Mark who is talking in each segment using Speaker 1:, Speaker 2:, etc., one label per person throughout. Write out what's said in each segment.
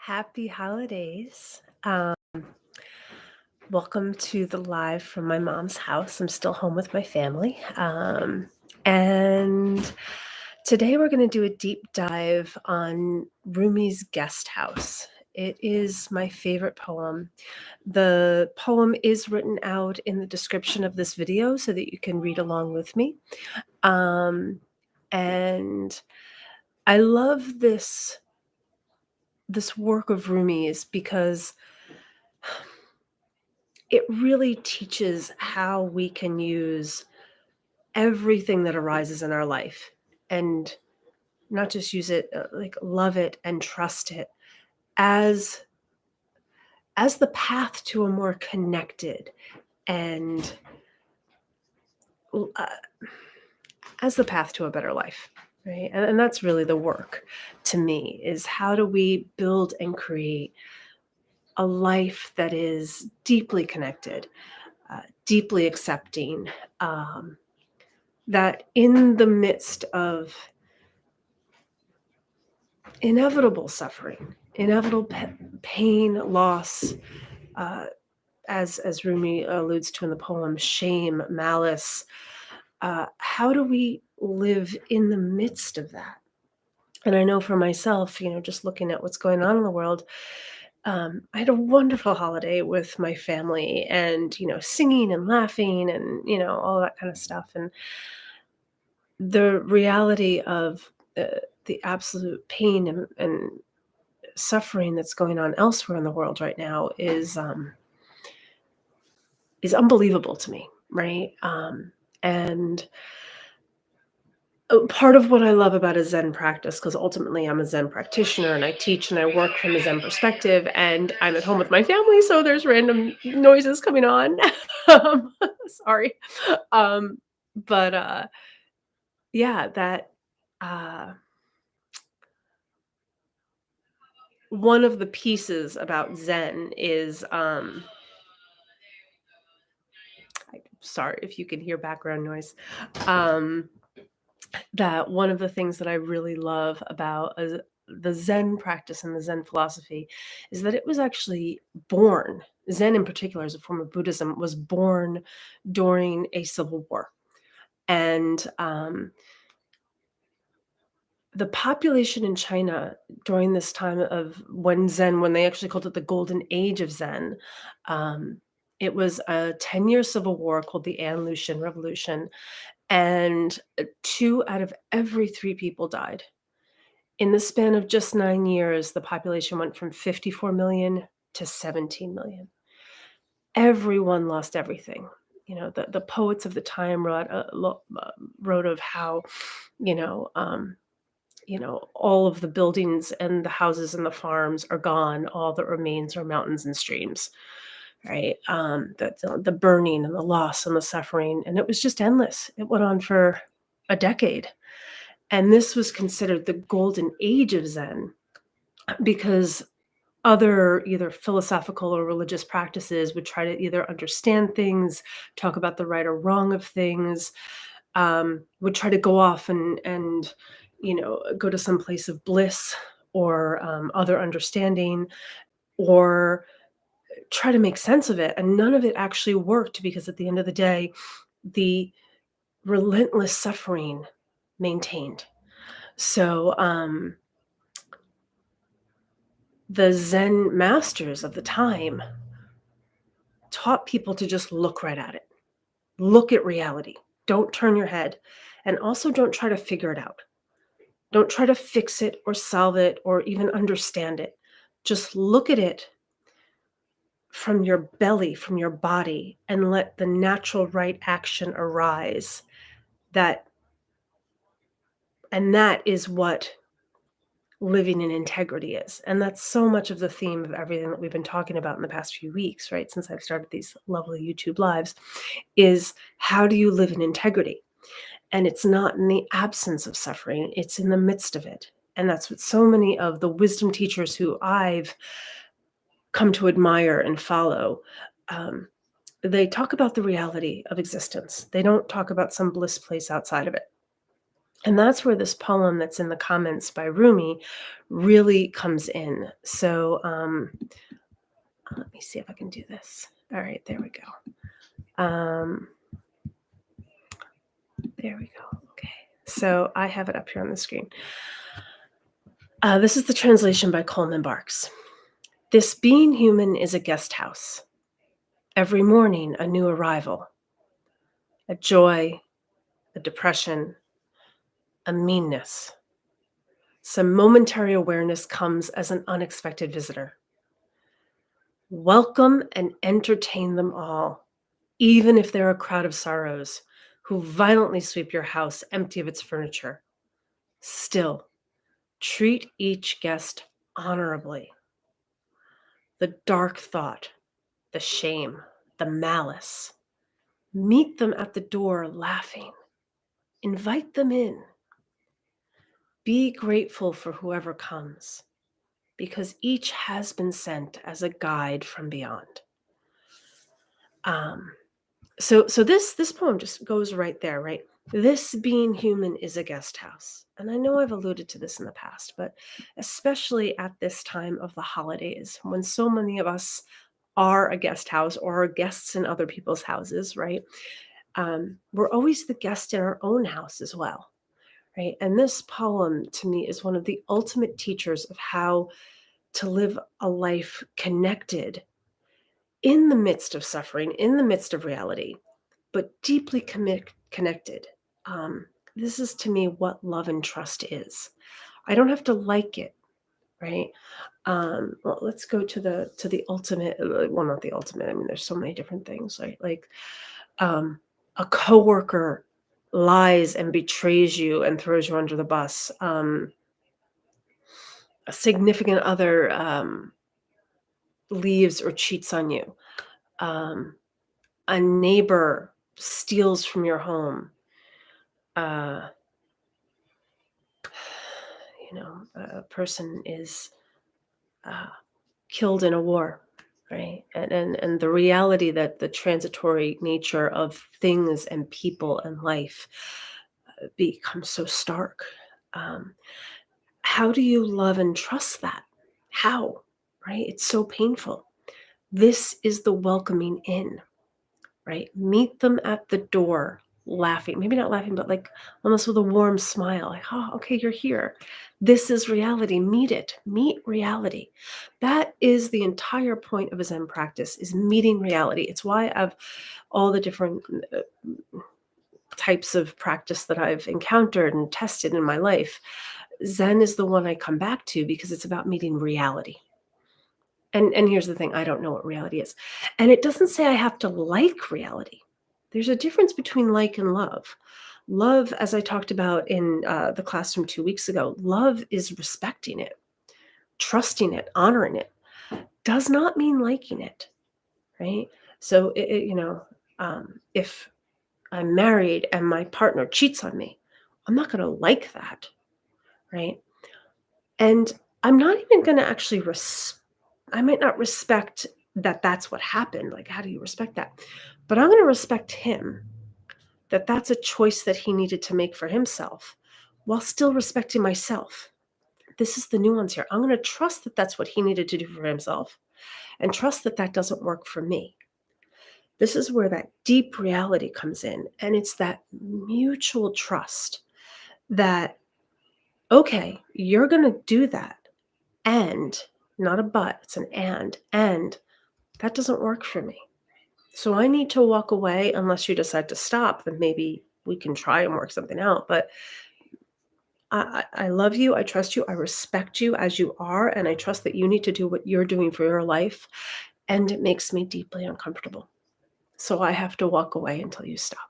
Speaker 1: Happy holidays. Welcome to the live from my mom's house. I'm still home with my family. And today we're going to do a deep dive on Rumi's Guest House. It is my favorite poem. The poem is written out in the description of this video so that you can read along with me. And I love this work of Rumi's because it really teaches how we can use everything that arises in our life and not just use it, like love it and trust it as the path to a more connected and uh, as the path to a better life, right? And that's really the work to me, is how do we build and create a life that is deeply connected, deeply accepting, that in the midst of inevitable suffering, inevitable pain, loss, uh, as Rumi alludes to in the poem, shame, malice. How do we live in the midst of that? And I know for myself, just looking at what's going on in the world, I had a wonderful holiday with my family and, singing and laughing and, all that kind of stuff. And the reality of the absolute pain and suffering that's going on elsewhere in the world right now is unbelievable to me, right? And part of what I love about a Zen practice, because ultimately I'm a Zen practitioner and I teach and I work from a Zen perspective, and I'm at home with my family, so there's random noises coming on. um, Sorry, but yeah, that uh, one of the pieces about Zen is sorry if you can hear background noise. Um, that one of the things that I really love about the Zen practice and the Zen philosophy is that it was actually born, Zen in particular as a form of Buddhism, was born during a civil war. And the population in China during this time of when they actually called it the golden age of Zen, um, it was a 10-year civil war called the An Lushan Revolution, and 2 out of every 3 people died. In the span of just 9 years, the population went from 54 million to 17 million. Everyone lost everything. The poets of the time wrote of how, you know, um, all of the buildings and the houses and the farms are gone. All that remains are mountains and streams, right? The burning and the loss and the suffering, and it was just endless. It went on for a decade. And this was considered the golden age of Zen because other either philosophical or religious practices would try to either understand things, talk about the right or wrong of things, would try to go off and go to some place of bliss or other understanding, or try to make sense of it. And none of it actually worked because at the end of the day, the relentless suffering maintained. So the Zen masters of the time taught people to just look right at it. Look at reality. Don't turn your head. And also don't try to figure it out. Don't try to fix it or solve it or even understand it. Just look at it from your belly, from your body, and let the natural right action arise. That and that is what living in integrity is. And that's so much of the theme of everything that we've been talking about in the past few weeks, right? Since I've started these lovely YouTube lives, is how do you live in integrity? And it's not in the absence of suffering, it's in the midst of it. And that's what so many of the wisdom teachers who I've come to admire and follow, um, they talk about the reality of existence. They don't talk about some bliss place outside of it. And that's where this poem that's in the comments by Rumi really comes in. So, let me see if I can do this. All right, there we go. There we go. Okay. So I have it up here on the screen. This is the translation by Coleman Barks. This being human is a guest house. Every morning, a new arrival, a joy, a depression, a meanness. Some momentary awareness comes as an unexpected visitor. Welcome and entertain them all, even if they're a crowd of sorrows who violently sweep your house empty of its furniture. Still, treat each guest honorably. The dark thought, the shame, the malice. Meet them at the door laughing. Invite them in. Be grateful for whoever comes, because each has been sent as a guide from beyond. Um, so this poem just goes right there, right? This being human is a guest house. And I know I've alluded to this in the past, but especially at this time of the holidays, when so many of us are a guest house or are guests in other people's houses, right? We're always the guest in our own house as well, right? And this poem to me is one of the ultimate teachers of how to live a life connected in the midst of suffering, in the midst of reality, but deeply connected. Um, this is to me what love and trust is. I don't have to like it, right? Well, let's go to the ultimate. Well, not the ultimate. I mean, there's so many different things, right? Like um, a coworker lies and betrays you and throws you under the bus. A significant other leaves or cheats on you. Um, a neighbor steals from your home. Uh, a person is uh, killed in a war, right? And the reality that the transitory nature of things and people and life becomes so stark. Um, how do you love and trust that? How? Right? It's so painful. This is the welcoming in, right? Meet them at the door laughing, maybe not laughing, but like almost with a warm smile, like, oh, okay, you're here. This is reality. Meet it. Meet reality. That is the entire point of a Zen practice, is meeting reality. It's why I've all the different types of practice that I've encountered and tested in my life. Zen is the one I come back to because it's about meeting reality. And here's the thing, I don't know what reality is. And it doesn't say I have to like reality. There's a difference between like and love. Love, as I talked about in the class from 2 weeks ago, love is respecting it, trusting it, honoring it. Does not mean liking it, right? So, if I'm married and my partner cheats on me, I'm not going to like that, right? And I'm not even going to actually I might not respect that that's what happened. Like, how do you respect that? But I'm going to respect him, that that's a choice that he needed to make for himself while still respecting myself. This is the nuance here. I'm going to trust that that's what he needed to do for himself and trust that that doesn't work for me. This is where that deep reality comes in. And it's that mutual trust that, okay, you're going to do that. And not a but, it's an and that doesn't work for me. So I need to walk away unless you decide to stop, then maybe we can try and work something out. But I love you. I trust you. I respect you as you are. And I trust that you need to do what you're doing for your life. And it makes me deeply uncomfortable. So I have to walk away until you stop.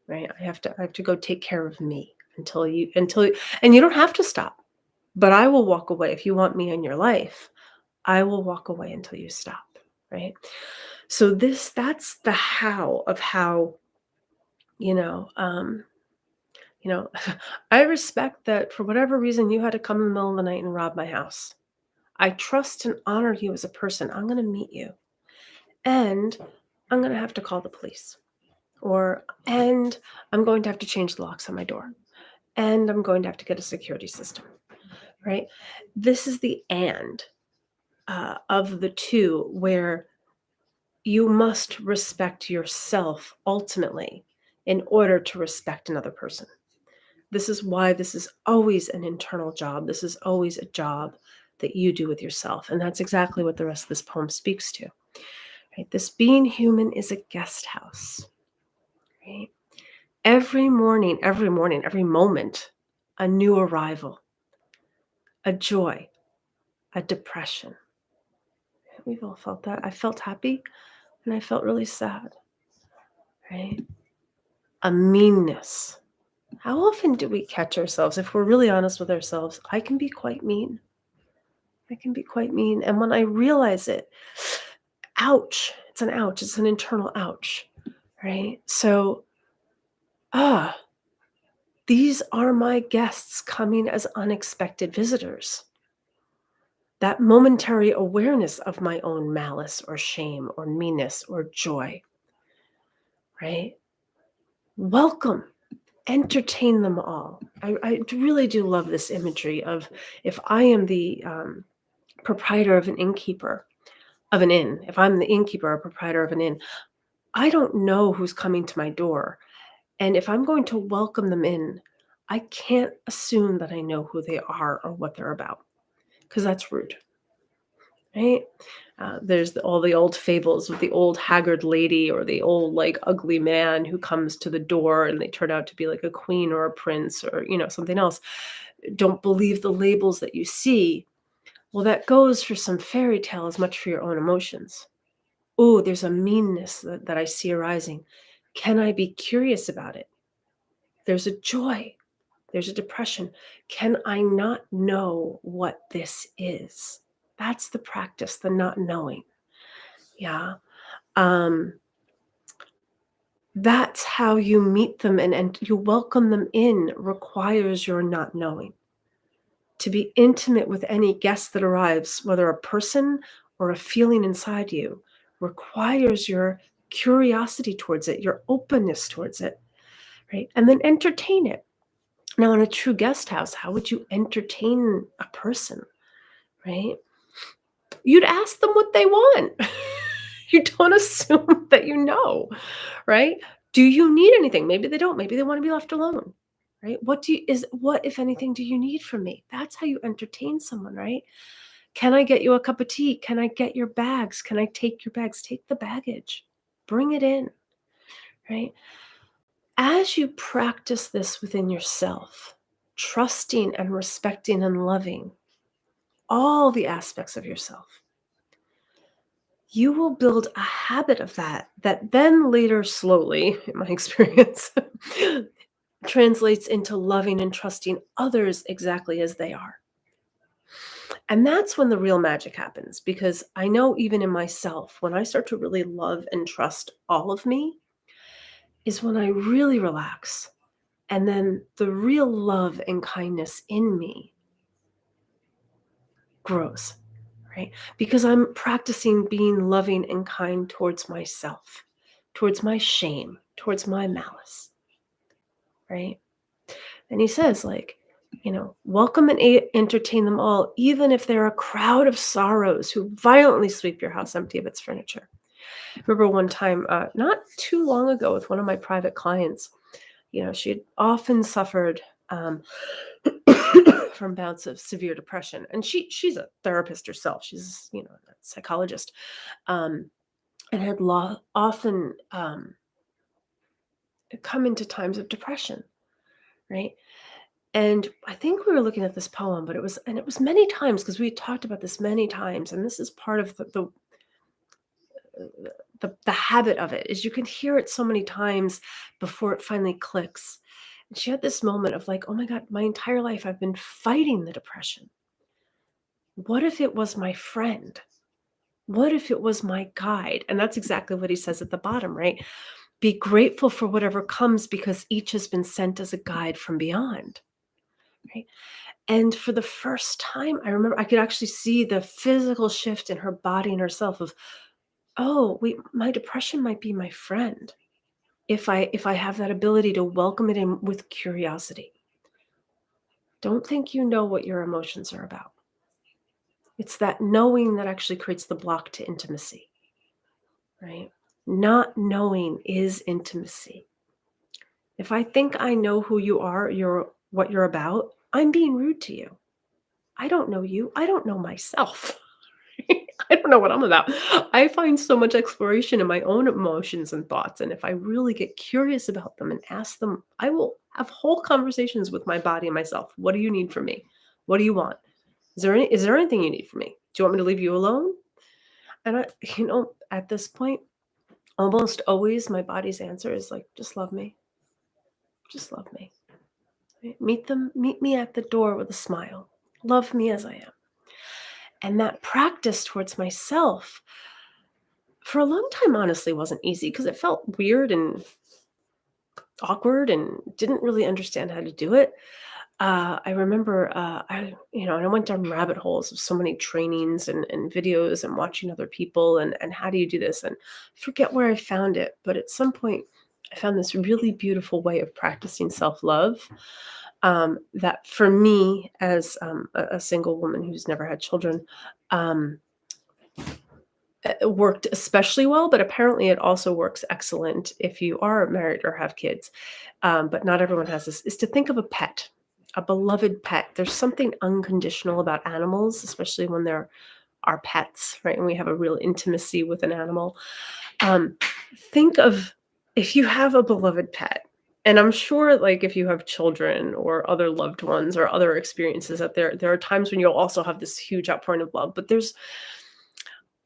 Speaker 1: Right. I have to go take care of me and you don't have to stop. But I will walk away. If you want me in your life, I will walk away until you stop. Right. So that's the how of how, you know, um, you know, I respect that for whatever reason you had to come in the middle of the night and rob my house. I trust and honor you as a person. I'm going to meet you. And I'm going to have to call the police. And I'm going to have to change the locks on my door. and I'm going to have to get a security system, right? This is the and of the two where you must respect yourself ultimately in order to respect another person. This is why this is always an internal job. This is always a job that you do with yourself. And that's exactly what the rest of this poem speaks to. Right? This being human is a guest house. Right? Every morning, every moment, a new arrival, a joy, a depression. We've all felt that. I felt happy and I felt really sad. Right? A meanness. How often do we catch ourselves? If we're really honest with ourselves, I can be quite mean. I can be quite mean. And when I realize it, ouch, it's an ouch, it's an internal ouch, right? So, ah, these are my guests coming as unexpected visitors. That momentary awareness of my own malice or shame or meanness or joy, right? Welcome, entertain them all. I really do love this imagery of if I am the proprietor of an innkeeper, of an inn, if I'm the innkeeper or proprietor of an inn, I don't know who's coming to my door. And if I'm going to welcome them in, I can't assume that I know who they are or what they're about because that's rude, right? There's all the old fables with the old haggard lady or the old like ugly man who comes to the door and they turn out to be like a queen or a prince or something else. Don't believe the labels that you see. Well, that goes for some fairy tale as much for your own emotions. Oh, there's a meanness that I see arising. Can I be curious about it? There's a joy. There's a depression. Can I not know what this is? That's the practice, the not knowing. Yeah. Um, that's how you meet them and you welcome them in requires your not knowing. To be intimate with any guest that arrives, whether a person or a feeling inside you, requires your curiosity towards it, your openness towards it, right? And then entertain it. Now, in a true guest house, how would you entertain a person, right? You'd ask them what they want. You don't assume that you know, right? Do you need anything? Maybe they don't. Maybe they want to be left alone, right? What, if anything, do you need from me? That's how you entertain someone, right? Can I get you a cup of tea? Can I get your bags? Can I take your bags? Take the baggage. Bring it in, right? As you practice this within yourself, trusting and respecting and loving all the aspects of yourself, you will build a habit of that then later slowly, in my experience, translates into loving and trusting others exactly as they are. And that's when the real magic happens because I know even in myself, when I start to really love and trust all of me, is when I really relax. And then the real love and kindness in me grows, right? Because I'm practicing being loving and kind towards myself, towards my shame, towards my malice, right? And he says, like, welcome and entertain them all, even if they're a crowd of sorrows who violently sweep your house empty of its furniture. I remember one time, not too long ago, with one of my private clients, she had often suffered from bouts of severe depression, and she's a therapist herself. She's a psychologist, um, and had often come into times of depression, right? And I think we were looking at this poem, but it was many times because we had talked about this many times, and this is part of the habit of it is you can hear it so many times before it finally clicks. And she had this moment of like, oh my God, my entire life I've been fighting the depression. What if it was my friend? What if it was my guide? And that's exactly what he says at the bottom, right? Be grateful for whatever comes because each has been sent as a guide from beyond, right? And for the first time, I remember I could actually see the physical shift in her body and herself of, oh, wait, my depression might be my friend if I have that ability to welcome it in with curiosity. don't think you know what your emotions are about. It's that knowing that actually creates the block to intimacy, right? Not knowing is intimacy. If I think I know who you are, you're what you're about, I'm being rude to you. I don't know you. I don't know myself. I don't know what I'm about. I find so much exploration in my own emotions and thoughts. And if I really get curious about them and ask them, I will have whole conversations with my body and myself. What do you need from me? What do you want? Is there anything you need from me? Do you want me to leave you alone? And at this point, almost always my body's answer is like, just love me. Just love me. Right? Meet me at the door with a smile. Love me as I am. And that practice towards myself for a long time honestly wasn't easy because it felt weird and awkward and didn't really understand how to do it. I remember, I went down rabbit holes of so many trainings and videos and watching other people and how do you do this? And I forget where I found it, but at some point I found this really beautiful way of practicing self-love. That for me, as a single woman who's never had children, um, it worked especially well, but apparently it also works excellent if you are married or have kids. But not everyone has this, is to think of a pet, a beloved pet. There's something unconditional about animals, especially when they're our pets, right? And we have a real intimacy with an animal. Um, think of if you have a beloved pet, and I'm sure like if you have children or other loved ones or other experiences that there are times when you'll also have this huge outpouring of love, but there's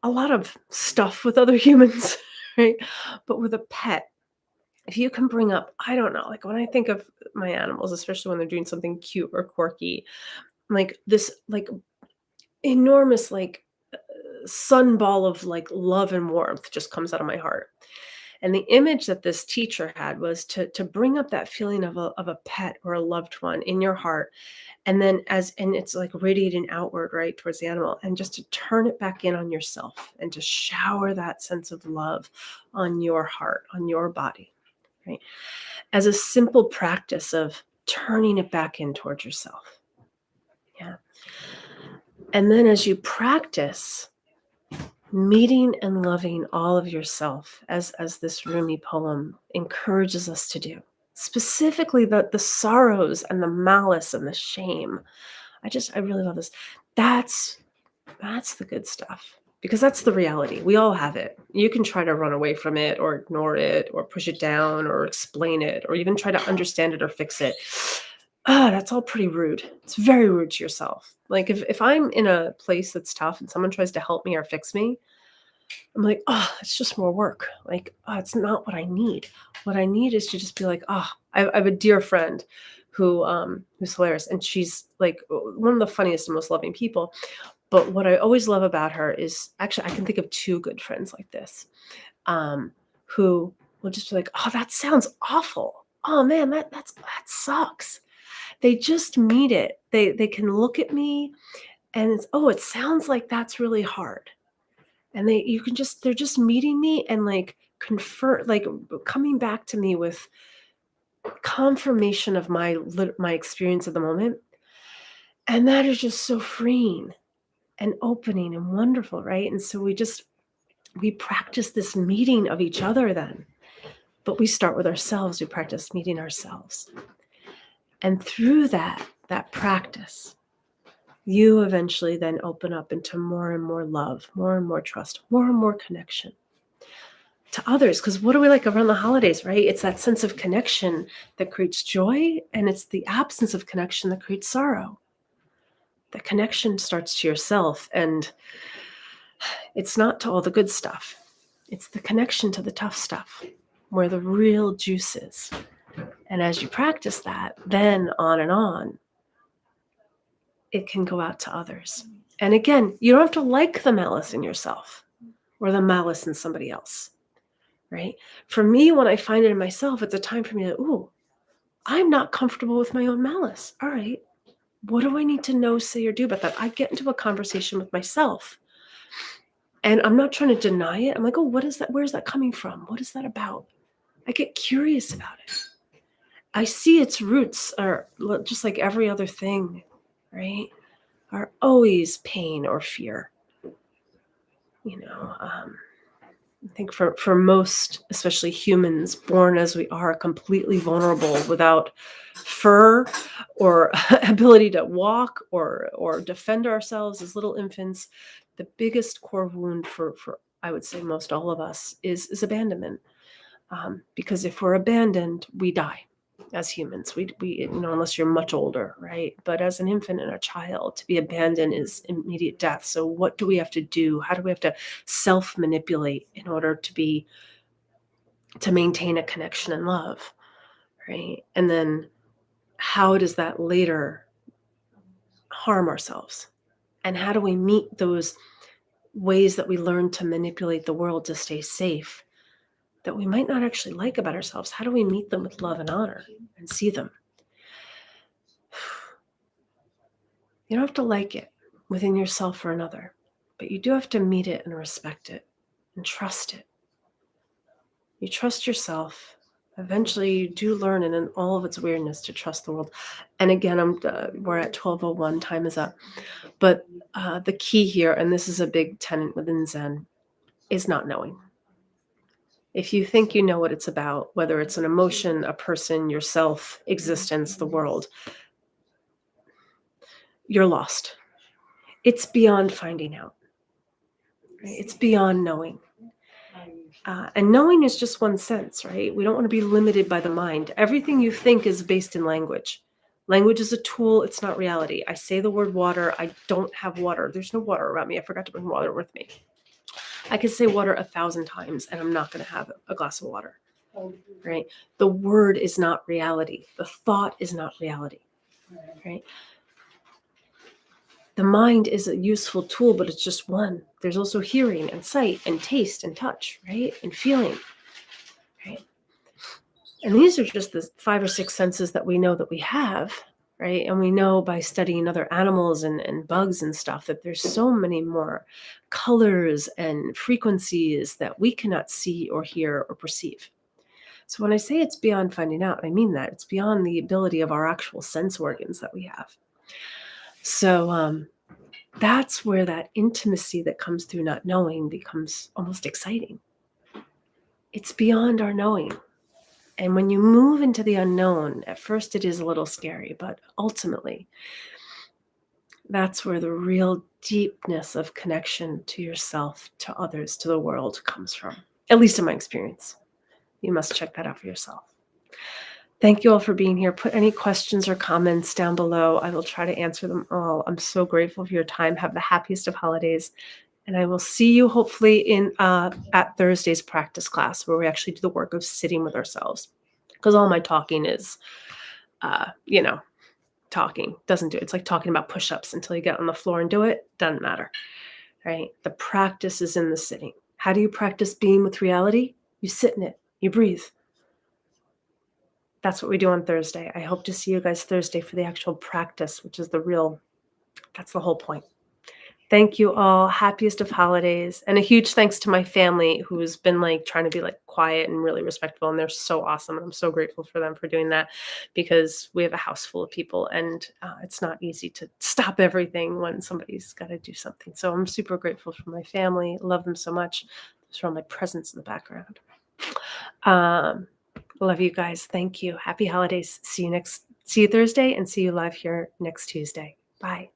Speaker 1: a lot of stuff with other humans, right? But with a pet, if you can bring up, I don't know, like when I think of my animals, especially when they're doing something cute or quirky, like this like enormous like sunball of like love and warmth just comes out of my heart. And the image that this teacher had was to bring up that feeling of a pet or a loved one in your heart. And then and it's like radiating outward, right, towards the animal, and just to turn it back in on yourself and to shower that sense of love on your heart, on your body, right? As a simple practice of turning it back in towards yourself. Yeah. And then as you practice meeting and loving all of yourself, as this Rumi poem encourages us to do, specifically the sorrows and the malice and the shame. I really love this. That's That's the good stuff because that's the reality. We all have it. You can try to run away from it or ignore it or push it down or explain it or even try to understand it or fix it. That's all pretty rude. It's very rude to yourself. Like if I'm in a place that's tough and someone tries to help me or fix me, I'm like, oh, it's just more work. Like, oh, it's not what I need. What I need is to just be like, oh, I have a dear friend who's hilarious, and she's like one of the funniest and most loving people. But what I always love about her is actually I can think of 2 good friends like this, who will just be like, "Oh, that sounds awful. Oh, man, that sucks." They just meet it. They can look at me and it's, "Oh, it sounds like that's really hard." And they're just meeting me and, like, coming back to me with confirmation of my experience of the moment, and that is just so freeing and opening and wonderful, right? And so we practice this meeting of each other then, but we start with ourselves. We practice meeting ourselves. And through that practice, you eventually then open up into more and more love, more and more trust, more and more connection to others. Because what do we like around the holidays, right? It's that sense of connection that creates joy, and it's the absence of connection that creates sorrow. The connection starts to yourself, and it's not to all the good stuff. It's the connection to the tough stuff where the real juice is. And as you practice that, then on and on, it can go out to others. And again, you don't have to like the malice in yourself or the malice in somebody else, right? For me, when I find it in myself, it's a time for me to, ooh, I'm not comfortable with my own malice. All right. What do I need to know, say, or do about that? I get into a conversation with myself. And I'm not trying to deny it. I'm like, oh, what is that? Where's that coming from? What is that about? I get curious about it. I see its roots are just like every other thing, right? Are always pain or fear. You know, I think for most, especially humans, born as we are, completely vulnerable, without fur or ability to walk or defend ourselves as little infants, the biggest core wound for I would say most all of us is abandonment. Because if we're abandoned, we die as humans. Unless you're much older, right? But as an infant and a child, to be abandoned is immediate death. So what do we have to do? How do we have to self manipulate in order to maintain a connection and love, right? And then how does that later harm ourselves? And how do we meet those ways that we learn to manipulate the world to stay safe that we might not actually like about ourselves? How do we meet them with love and honor and see them? You don't have to like it within yourself or another, but you do have to meet it and respect it and trust it. You trust yourself. Eventually, you do learn, and in all of its weirdness, to trust the world. And again, we're at 12:01. Time is up. But the key here, and this is a big tenet within Zen, is not knowing. If you think you know what it's about, whether it's an emotion, a person, yourself, existence, the world, you're lost. It's beyond finding out. Right? It's beyond knowing. And knowing is just one sense, right? We don't want to be limited by the mind. Everything you think is based in language. Language is a tool, it's not reality. I say the word water, I don't have water. There's no water around me. I forgot to bring water with me. I could say water 1,000 times and I'm not going to have a glass of water, right? The word is not reality. The thought is not reality, right? The mind is a useful tool, but it's just one. There's also hearing and sight and taste and touch, right? And feeling, right? And these are just the 5 or 6 senses that we know that we have, right? And we know by studying other animals and bugs and stuff that there's so many more colors and frequencies that we cannot see or hear or perceive. So when I say it's beyond finding out, I mean that. It's beyond the ability of our actual sense organs that we have. So that's where that intimacy that comes through not knowing becomes almost exciting. It's beyond our knowing. And when you move into the unknown, at first it is a little scary, but ultimately, that's where the real deepness of connection to yourself, to others, to the world comes from, at least in my experience. You must check that out for yourself. Thank you all for being here. Put any questions or comments down below. I will try to answer them all. I'm so grateful for your time. Have the happiest of holidays. And I will see you hopefully at Thursday's practice class, where we actually do the work of sitting with ourselves. Because all my talking is, talking doesn't do it. It's like talking about push-ups until you get on the floor and do it. Doesn't matter, right? The practice is in the sitting. How do you practice being with reality? You sit in it. You breathe. That's what we do on Thursday. I hope to see you guys Thursday for the actual practice, which is that's the whole point. Thank you all. Happiest of holidays. And a huge thanks to my family who's been trying to be quiet and really respectful. And they're so awesome. And I'm so grateful for them for doing that, because we have a house full of people and it's not easy to stop everything when somebody's got to do something. So I'm super grateful for my family. Love them so much. There's all my presents in the background. Love you guys. Thank you. Happy holidays. See you Thursday, and see you live here next Tuesday. Bye.